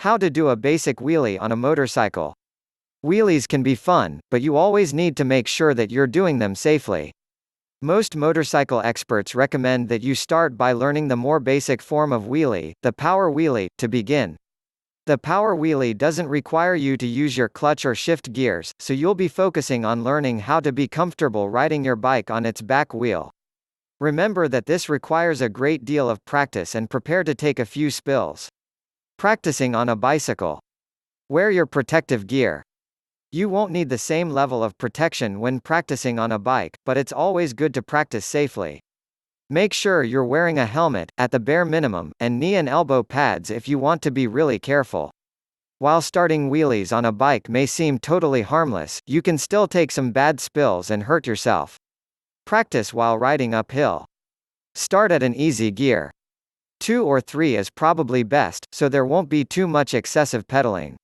How to do a basic wheelie on a motorcycle. Wheelies can be fun, but you always need to make sure that you're doing them safely. Most motorcycle experts recommend that you start by learning the more basic form of wheelie, the power wheelie, to begin. The power wheelie doesn't require you to use your clutch or shift gears, so you'll be focusing on learning how to be comfortable riding your bike on its back wheel. Remember that this requires a great deal of practice and prepare to take a few spills. Practicing on a bicycle. Wear your protective gear. You won't need the same level of protection when practicing on a bike, but it's always good to practice safely. Make sure you're wearing a helmet, at the bare minimum, and knee and elbow pads if you want to be really careful. While starting wheelies on a bike may seem totally harmless, you can still take some bad spills and hurt yourself. Practice while riding uphill. Start at an easy gear. 2 or 3 is probably best, so there won't be too much excessive pedaling.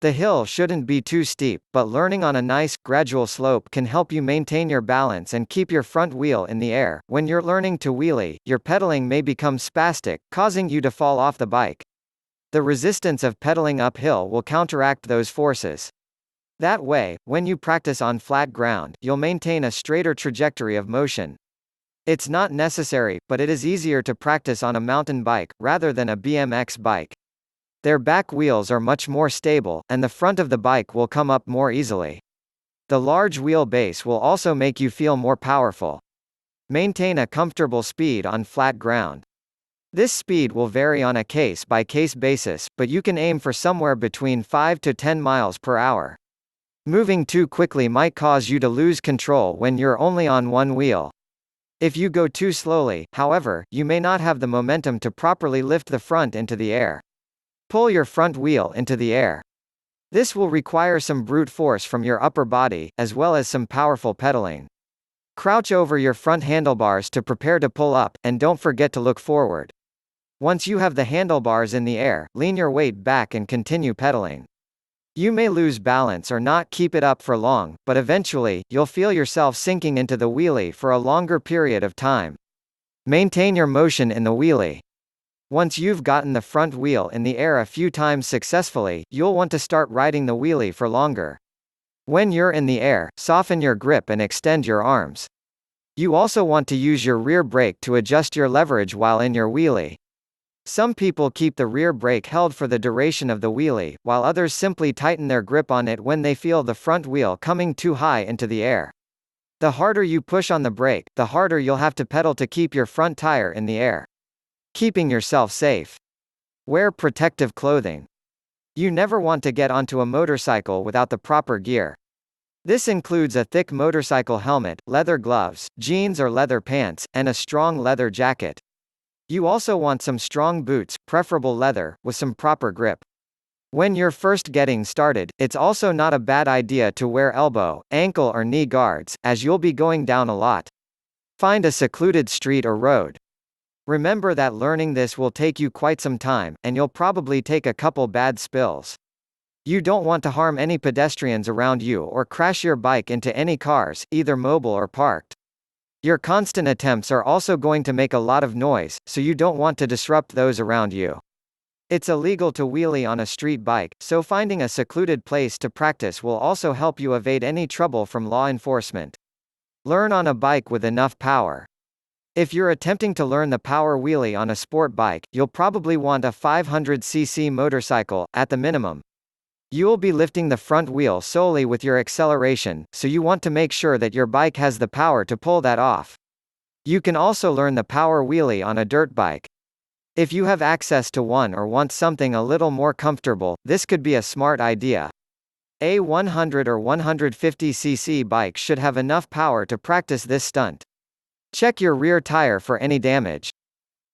The hill shouldn't be too steep, but learning on a nice, gradual slope can help you maintain your balance and keep your front wheel in the air. When you're learning to wheelie, your pedaling may become spastic, causing you to fall off the bike. The resistance of pedaling uphill will counteract those forces. That way, when you practice on flat ground, you'll maintain a straighter trajectory of motion. It's not necessary, but it is easier to practice on a mountain bike, rather than a BMX bike. Their back wheels are much more stable, and the front of the bike will come up more easily. The large wheelbase will also make you feel more powerful. Maintain a comfortable speed on flat ground. This speed will vary on a case-by-case basis, but you can aim for somewhere between 5 to 10 miles per hour. Moving too quickly might cause you to lose control when you're only on one wheel. If you go too slowly, however, you may not have the momentum to properly lift the front into the air. Pull your front wheel into the air. This will require some brute force from your upper body, as well as some powerful pedaling. Crouch over your front handlebars to prepare to pull up, and don't forget to look forward. Once you have the handlebars in the air, lean your weight back and continue pedaling. You may lose balance or not keep it up for long, but eventually, you'll feel yourself sinking into the wheelie for a longer period of time. Maintain your motion in the wheelie. Once you've gotten the front wheel in the air a few times successfully, you'll want to start riding the wheelie for longer. When you're in the air, soften your grip and extend your arms. You also want to use your rear brake to adjust your leverage while in your wheelie. Some people keep the rear brake held for the duration of the wheelie, while others simply tighten their grip on it when they feel the front wheel coming too high into the air. The harder you push on the brake, the harder you'll have to pedal to keep your front tire in the air. Keeping yourself safe. Wear protective clothing. You never want to get onto a motorcycle without the proper gear. This includes a thick motorcycle helmet, leather gloves, jeans or leather pants, and a strong leather jacket. You also want some strong boots, preferable leather, with some proper grip. When you're first getting started, it's also not a bad idea to wear elbow, ankle or knee guards, as you'll be going down a lot. Find a secluded street or road. Remember that learning this will take you quite some time, and you'll probably take a couple bad spills. You don't want to harm any pedestrians around you or crash your bike into any cars, either mobile or parked. Your constant attempts are also going to make a lot of noise, so you don't want to disrupt those around you. It's illegal to wheelie on a street bike, so finding a secluded place to practice will also help you evade any trouble from law enforcement. Learn on a bike with enough power. If you're attempting to learn the power wheelie on a sport bike, you'll probably want a 500cc motorcycle, at the minimum. You'll be lifting the front wheel solely with your acceleration, so you want to make sure that your bike has the power to pull that off. You can also learn the power wheelie on a dirt bike. If you have access to one or want something a little more comfortable, this could be a smart idea. A 100 or 150cc bike should have enough power to practice this stunt. Check your rear tire for any damage.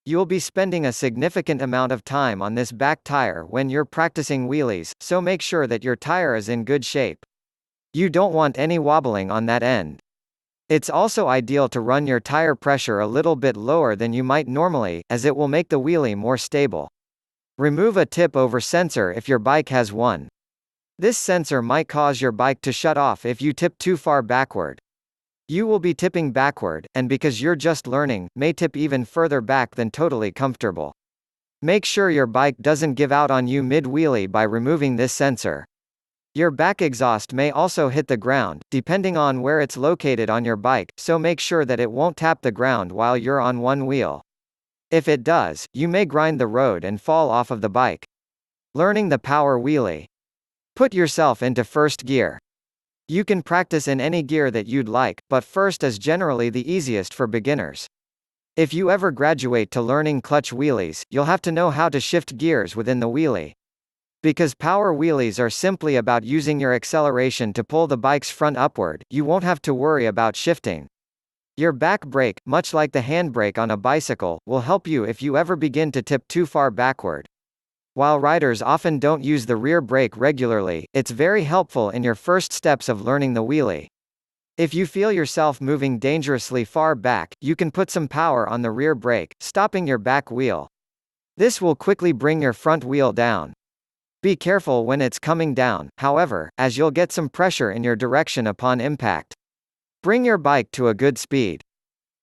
You'll be spending a significant amount of time on this back tire when you're practicing wheelies, so make sure that your tire is in good shape. You don't want any wobbling on that end. It's also ideal to run your tire pressure a little bit lower than you might normally, as it will make the wheelie more stable. Remove a tip-over sensor if your bike has one. This sensor might cause your bike to shut off if you tip too far backward. You will be tipping backward, and because you're just learning, may tip even further back than totally comfortable. Make sure your bike doesn't give out on you mid-wheelie by removing this sensor. Your back exhaust may also hit the ground, depending on where it's located on your bike, so make sure that it won't tap the ground while you're on one wheel. If it does, you may grind the road and fall off of the bike. Learning the power wheelie. Put yourself into first gear. You can practice in any gear that you'd like, but first is generally the easiest for beginners. If you ever graduate to learning clutch wheelies, you'll have to know how to shift gears within the wheelie. Because power wheelies are simply about using your acceleration to pull the bike's front upward, you won't have to worry about shifting. Your back brake, much like the handbrake on a bicycle, will help you if you ever begin to tip too far backward. While riders often don't use the rear brake regularly, it's very helpful in your first steps of learning the wheelie. If you feel yourself moving dangerously far back, you can put some power on the rear brake, stopping your back wheel. This will quickly bring your front wheel down. Be careful when it's coming down, however, as you'll get some pressure in your direction upon impact. Bring your bike to a good speed.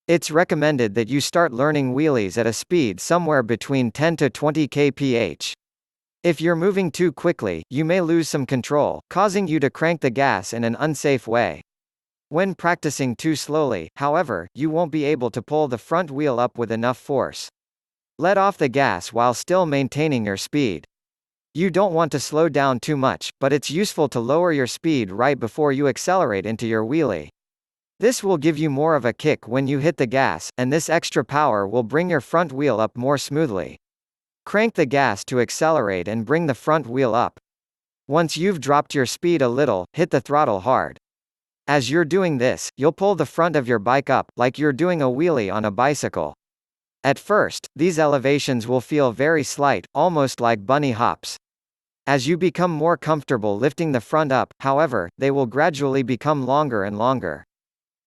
It's recommended that you start learning wheelies at a speed somewhere between 10 to 20 kph. If you're moving too quickly, you may lose some control, causing you to crank the gas in an unsafe way. When practicing too slowly, however, you won't be able to pull the front wheel up with enough force. Let off the gas while still maintaining your speed. You don't want to slow down too much, but it's useful to lower your speed right before you accelerate into your wheelie. This will give you more of a kick when you hit the gas, and this extra power will bring your front wheel up more smoothly. Crank the gas to accelerate and bring the front wheel up. Once you've dropped your speed a little, hit the throttle hard. As you're doing this, you'll pull the front of your bike up, like you're doing a wheelie on a bicycle. At first, these elevations will feel very slight, almost like bunny hops. As you become more comfortable lifting the front up, however, they will gradually become longer and longer.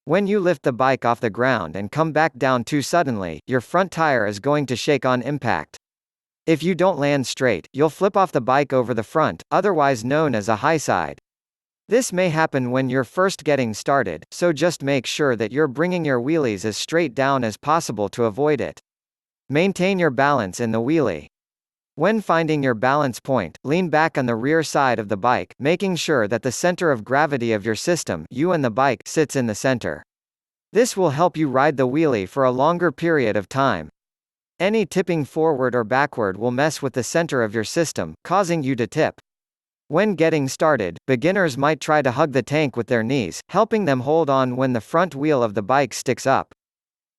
When you lift the bike off the ground and come back down too suddenly, your front tire is going to shake on impact. If you don't land straight, you'll flip off the bike over the front, otherwise known as a high side. This may happen when you're first getting started, so just make sure that you're bringing your wheelies as straight down as possible to avoid it. Maintain your balance in the wheelie. When finding your balance point, lean back on the rear side of the bike, making sure that the center of gravity of your system, you and the bike, sits in the center. This will help you ride the wheelie for a longer period of time. Any tipping forward or backward will mess with the center of your system, causing you to tip. When getting started, beginners might try to hug the tank with their knees, helping them hold on when the front wheel of the bike sticks up.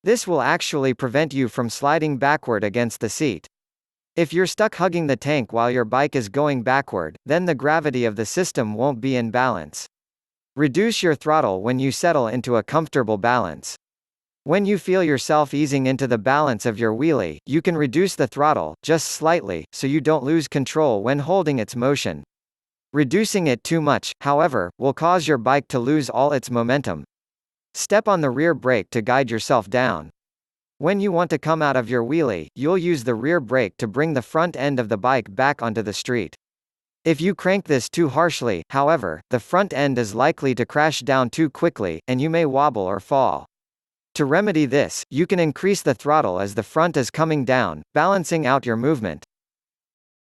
This will actually prevent you from sliding backward against the seat. If you're stuck hugging the tank while your bike is going backward, then the gravity of the system won't be in balance. Reduce your throttle when you settle into a comfortable balance. When you feel yourself easing into the balance of your wheelie, you can reduce the throttle, just slightly, so you don't lose control when holding its motion. Reducing it too much, however, will cause your bike to lose all its momentum. Step on the rear brake to guide yourself down. When you want to come out of your wheelie, you'll use the rear brake to bring the front end of the bike back onto the street. If you crank this too harshly, however, the front end is likely to crash down too quickly, and you may wobble or fall. To remedy this, you can increase the throttle as the front is coming down, balancing out your movement.